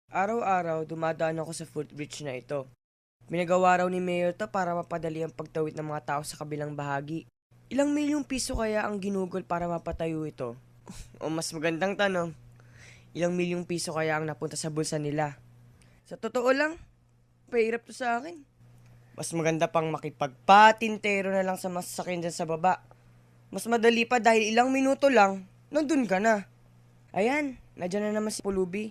Araw-araw dumadaan ako sa footbridge na ito. Pinagawa raw ni Mayor to para mapadali ang pagtawid ng mga tao sa kabilang bahagi. Ilang milyong piso kaya ang ginugol para mapatayo ito? O mas magandang tanong, ilang milyong piso kaya ang napunta sa bulsa nila? Sa totoo lang, pahirap to sa akin. Mas maganda pang makipagpatintero na lang sa masasakyan dyan sa baba. Mas madali pa dahil ilang minuto lang, nandun ka na. Ayan, nadyan na naman si Pulubi.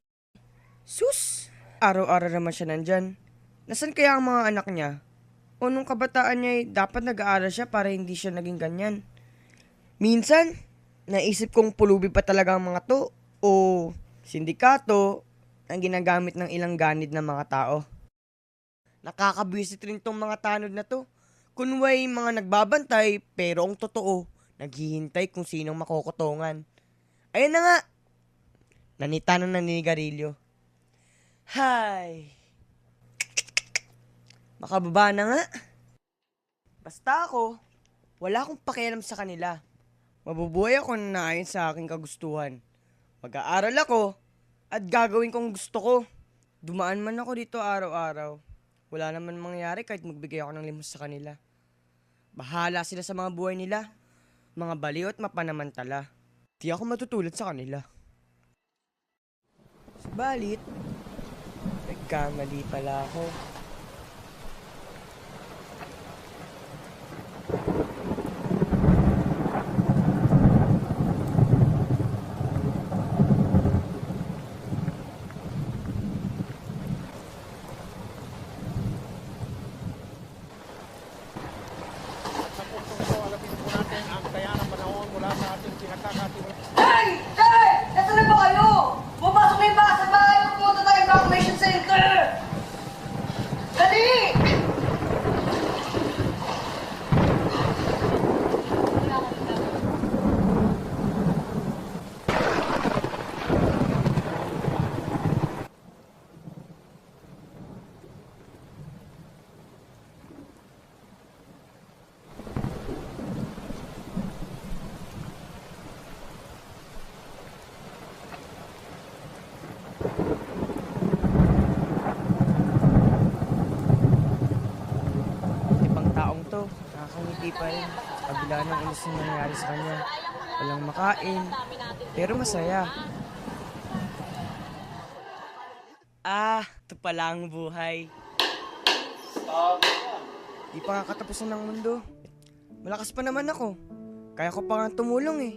Sus! Araw-araw naman siya nandyan. Nasaan kaya ang mga anak niya? O nung kabataan niya dapat nag-aaral siya para hindi siya naging ganyan. Minsan, naisip kong pulubi pa talaga ang mga to o sindikato ang ginagamit ng ilang ganid ng mga tao. Nakakabwisit rin tong mga tanod na to. Kunway mga nagbabantay pero ang totoo, naghihintay kung sinong makokotongan. Ayun na nga! Nanita ng naninigarilyo. Hay! Makababa na nga. Basta ako, wala akong pakialam sa kanila. Mabubuhay ako na ayon sa aking kagustuhan. Mag-aaral ako at gagawin kong gusto ko. Dumaan man ako dito araw-araw. Wala naman mangyayari kahit magbigay ako ng limos sa kanila. Bahala sila sa mga buhay nila. Mga baliw at mapanamantala. Di ako matutulad sa kanila. Subalit, nagkamali pala ako. Sa puntong ito, alamin po natin ang kaya ng panahon mula sa ating pinagkakatiwala. Hey! Hey! Nasaan na ba kayo? Pumasok na yung baka sa bahay! Pumunta tayo sa evacuation center! Dali! Ibang taong to, nakakangiti pa rin. Kabila ng inis na nangyari sa kanya. Walang makain, pero masaya. Ito pala ang buhay. Di pa katapusan ng mundo. Malakas pa naman ako. Kaya ko pa nga tumulong eh.